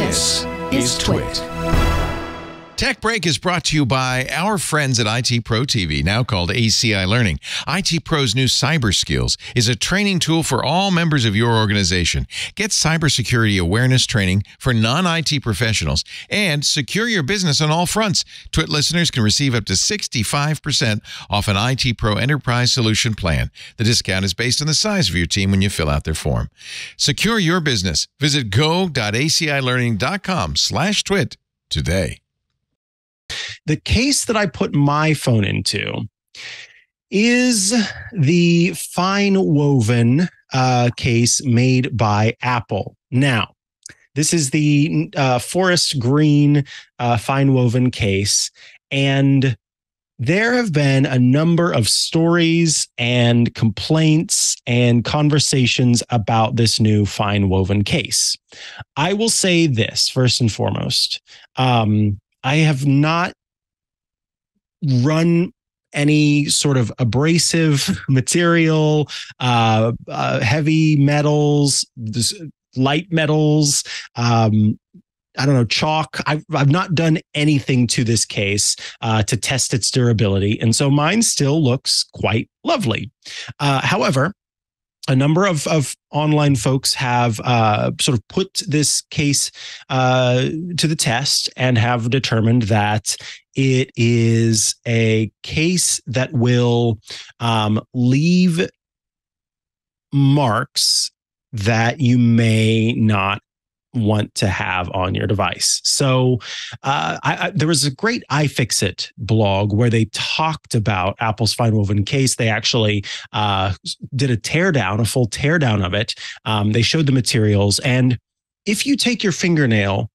This is TWiT. Tech Break is brought to you by our friends at IT Pro TV, now called ACI Learning. IT Pro's new Cyber Skills is a training tool for all members of your organization. Get cybersecurity awareness training for non-IT professionals and secure your business on all fronts. TWiT listeners can receive up to 65% off an IT Pro Enterprise Solution plan. The discount is based on the size of your team when you fill out their form. Secure your business. Visit go.acilearning.com/twit today. The case that I put my phone into is the FineWoven case made by Apple. Now, this is the forest green FineWoven case, and there have been a number of stories and complaints and conversations about this new FineWoven case. I will say this first and foremost. I have not run any sort of abrasive material, heavy metals, light metals, chalk. I've not done anything to this case to test its durability. And so mine still looks quite lovely. However, a number of online folks have sort of put this case to the test and have determined that it is a case that will leave marks that you may not want to have on your device. So there was a great iFixit blog where they talked about Apple's FineWoven case. They actually did a full teardown of it. They showed the materials. And if you take your fingernail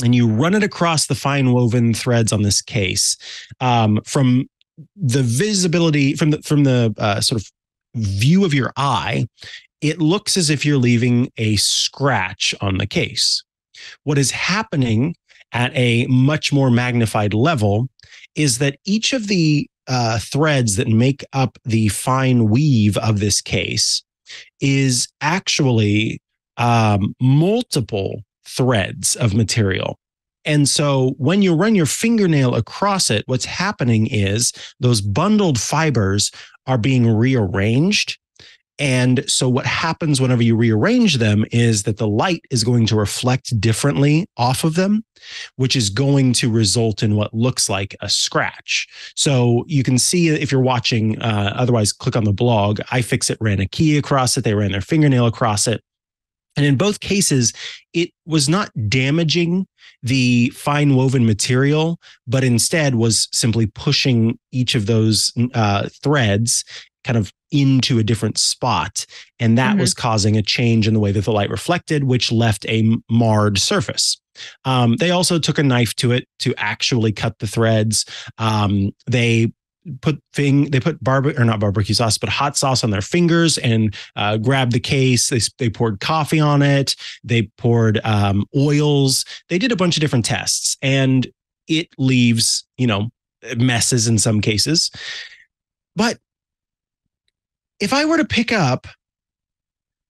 and you run it across the FineWoven threads on this case, from the visibility, from the sort of view of your eye, it looks as if you're leaving a scratch on the case. What is happening at a much more magnified level is that each of the threads that make up the fine weave of this case is actually multiple threads of material. And so when you run your fingernail across it, what's happening is those bundled fibers are being rearranged. And so what happens whenever you rearrange them is that the light is going to reflect differently off of them, which is going to result in what looks like a scratch. So you can see if you're watching, otherwise click on the blog. iFixit ran a key across it. They ran their fingernail across it. And in both cases, it was not damaging the FineWoven material, but instead was simply pushing each of those threads kind of into a different spot. And that was causing a change in the way that the light reflected, which left a marred surface. They also took a knife to it to actually cut the threads. They put barbecue sauce, but hot sauce on their fingers and grabbed the case. They poured coffee on it. They poured oils. They did a bunch of different tests, and it leaves, messes in some cases. But if I were to pick up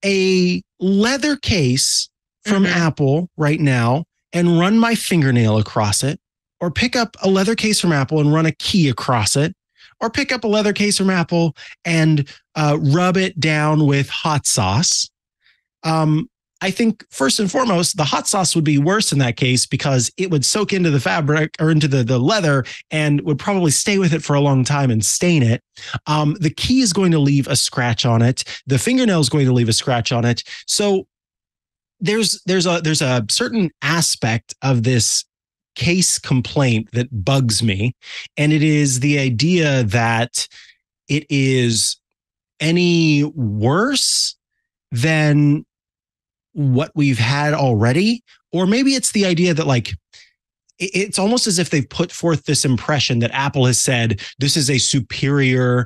a leather case from Apple right now and run my fingernail across it, or pick up a leather case from Apple and run a key across it, or pick up a leather case from Apple and rub it down with hot sauce, I think first and foremost, the hot sauce would be worse in that case because it would soak into the fabric or into the leather and would probably stay with it for a long time and stain it. The key is going to leave a scratch on it. The fingernail is going to leave a scratch on it. So there's a certain aspect of this case complaint that bugs me, and it is the idea that it is any worse than what we've had already. Or maybe it's the idea that it's almost as if they've put forth this impression that Apple has said this is a superior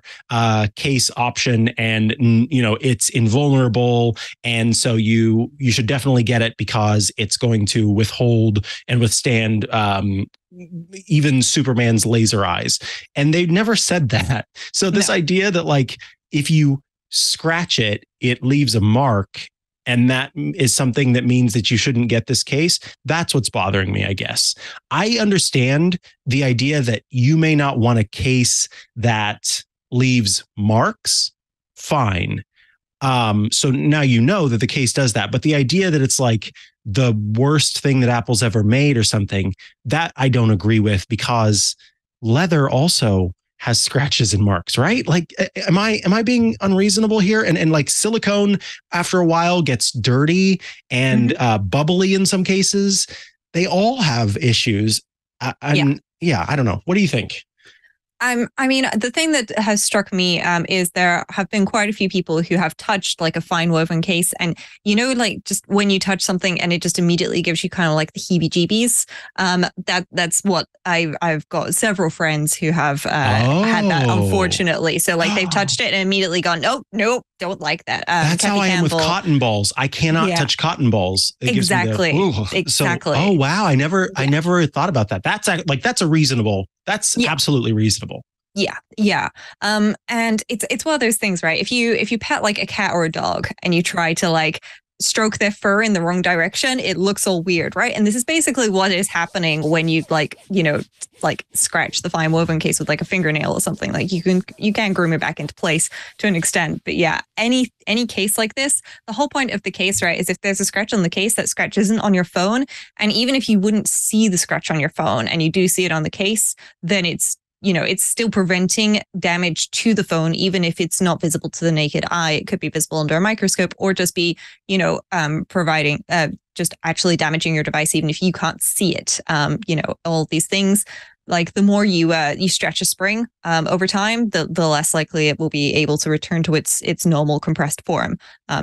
case option, and it's invulnerable, and so you should definitely get it because it's going to withhold and withstand even Superman's laser eyes. And they've never said that. So this idea that if you scratch it, it leaves a mark, and that is something that means that you shouldn't get this case. That's what's bothering me, I guess. I understand the idea that you may not want a case that leaves marks. Fine. So now you know that the case does that. But the idea that it's like the worst thing that Apple's ever made or something, that I don't agree with, because leather also has scratches and marks, right? Like, am I being unreasonable here? And like silicone after a while gets dirty and bubbly in some cases. They all have issues. Yeah, I don't know. What do you think? I mean, the thing that has struck me is there have been quite a few people who have touched like a FineWoven case, and like just when you touch something and it just immediately gives you kind of like the heebie-jeebies. That's what I've got several friends who have had that, unfortunately. So like they've touched it and immediately gone, nope, don't like that. That's how I am with cotton balls. I cannot touch cotton balls. Exactly. So, oh wow, I never thought about that. That's a reasonable. That's absolutely reasonable. Yeah. And it's one of those things, right? If you pet like a cat or a dog and you try to like stroke their fur in the wrong direction, it looks all weird, right? And this is basically what is happening when you like scratch the FineWoven case with like a fingernail or something. Like you can groom it back into place to an extent. But yeah, any case like this, the whole point of the case, right, is if there's a scratch on the case, that scratch isn't on your phone. And even if you wouldn't see the scratch on your phone and you do see it on the case, then it's still preventing damage to the phone, even if it's not visible to the naked eye. It could be visible under a microscope, or just be, providing, just actually damaging your device, even if you can't see it. All these things, like the more you stretch a spring over time, the less likely it will be able to return to its normal compressed form,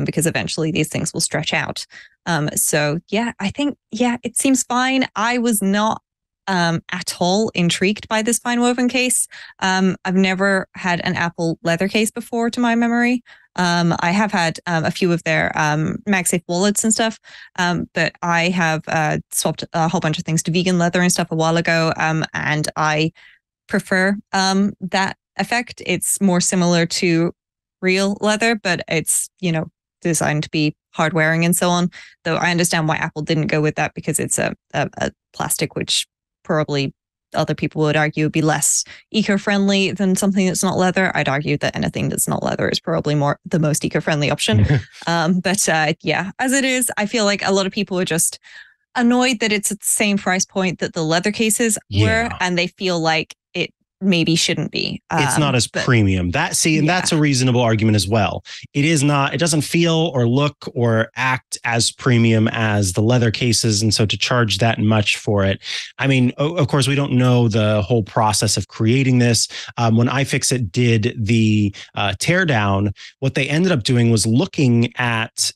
because eventually these things will stretch out. So yeah, I think, it seems fine. I was not at all intrigued by this FineWoven case. I've never had an Apple leather case before, to my memory. I have had a few of their MagSafe wallets and stuff, but I have swapped a whole bunch of things to vegan leather and stuff a while ago, and I prefer that effect. It's more similar to real leather, but it's designed to be hard wearing and so on. Though I understand why Apple didn't go with that, because it's a plastic which probably other people would argue would be less eco-friendly than something that's not leather. I'd argue that anything that's not leather is probably more the most eco-friendly option. But as it is, I feel like a lot of people are just annoyed that it's at the same price point that the leather cases were, and they feel like it maybe shouldn't be. It's not as premium. That's a reasonable argument as well. It is not, it doesn't feel or look or act as premium as the leather cases. And so to charge that much for it, I mean, of course, we don't know the whole process of creating this. When iFixit did the teardown, what they ended up doing was looking at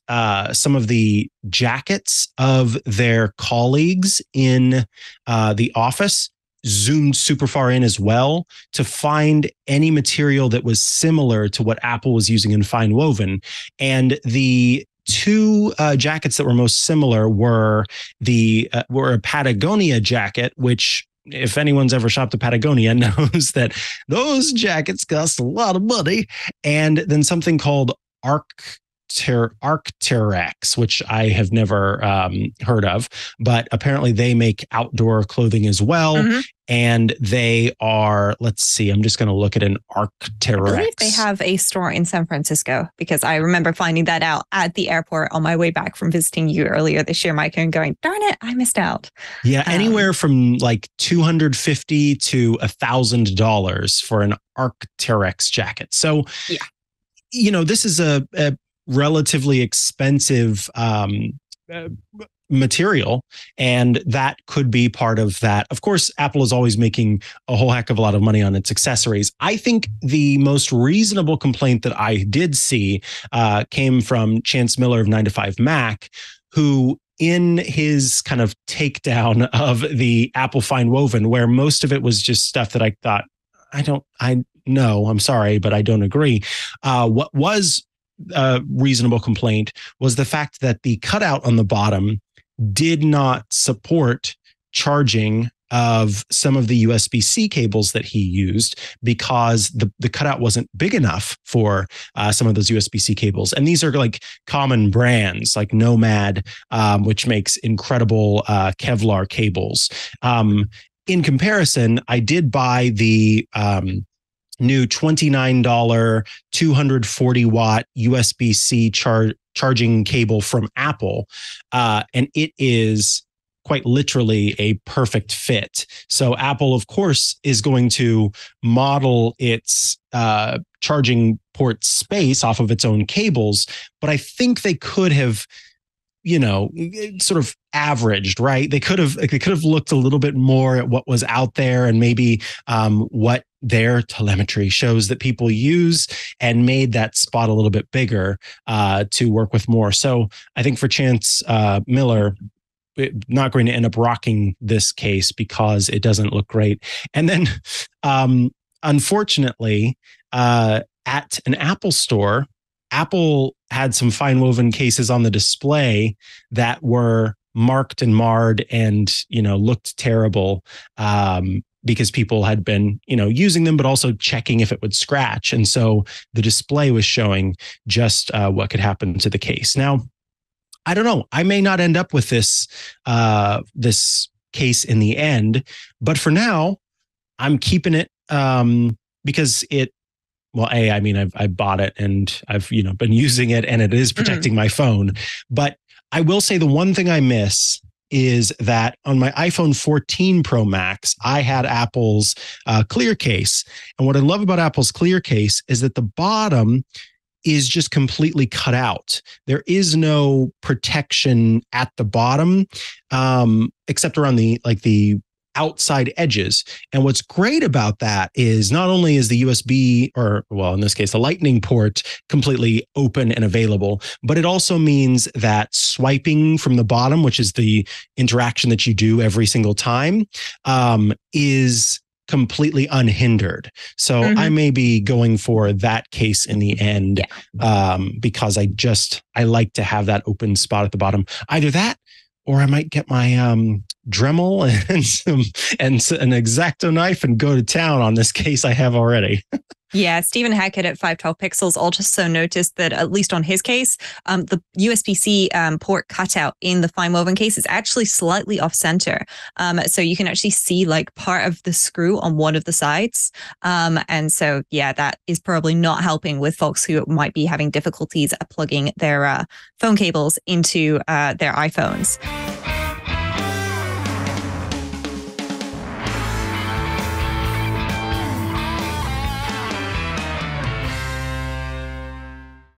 some of the jackets of their colleagues in the office, zoomed super far in as well to find any material that was similar to what Apple was using in FineWoven. And the two jackets that were most similar were a Patagonia jacket, which, if anyone's ever shopped at Patagonia, knows that those jackets cost a lot of money. And then something called Arc'teryx, which I have never heard of, but apparently they make outdoor clothing as well. And they are, let's see, I'm just going to look at an Arc'teryx. I believe they have a store in San Francisco, because I remember finding that out at the airport on my way back from visiting you earlier this year, Mikah, and going, darn it, I missed out. Yeah, anywhere from like $250 to $1,000 for an Arc'teryx jacket. So, this is a relatively expensive material, and that could be part of that. Of course, Apple is always making a whole heck of a lot of money on its accessories. I think the most reasonable complaint that I did see came from Chance Miller of 9to5Mac, who, in his kind of takedown of the Apple FineWoven, where most of it was just stuff that I thought, I'm sorry, but I don't agree. What was a reasonable complaint was the fact that the cutout on the bottom did not support charging of some of the USB-C cables that he used because the cutout wasn't big enough for some of those USB-C cables. And these are like common brands like Nomad, which makes incredible Kevlar cables. In comparison, I did buy the new $29 240 watt USB-C charging cable from Apple, and it is quite literally a perfect fit. So Apple, of course, is going to model its charging port space off of its own cables, but I think they could have, sort of averaged, right? They could have looked a little bit more at what was out there and maybe what their telemetry shows that people use and made that spot a little bit bigger to work with more. So I think for Chance Miller, not going to end up rocking this case because it doesn't look great. And then unfortunately, at an Apple store, Apple had some FineWoven cases on the display that were marked and marred and, looked terrible because people had been, using them, but also checking if it would scratch. And so the display was showing just what could happen to the case. Now, I don't know. I may not end up with this case in the end, but for now, I'm keeping it because it. Well, I bought it and I've been using it, and it is protecting my phone. But I will say the one thing I miss is that on my iPhone 14 Pro Max, I had Apple's clear case, and what I love about Apple's clear case is that the bottom is just completely cut out. There is no protection at the bottom, except around the outside edges. And what's great about that is not only is the USB, or well, in this case, the Lightning port completely open and available, but it also means that swiping from the bottom, which is the interaction that you do every single time, is completely unhindered. So I may be going for that case in the end, because I like to have that open spot at the bottom. Either that, or I might get my Dremel and an X-Acto knife and go to town on this case I have already. Yeah, Stephen Hackett at 512 Pixels also noticed that, at least on his case, the USB-C port cutout in the FineWoven case is actually slightly off center. So you can actually see like part of the screw on one of the sides. And so, yeah, that is probably not helping with folks who might be having difficulties plugging their phone cables into their iPhones.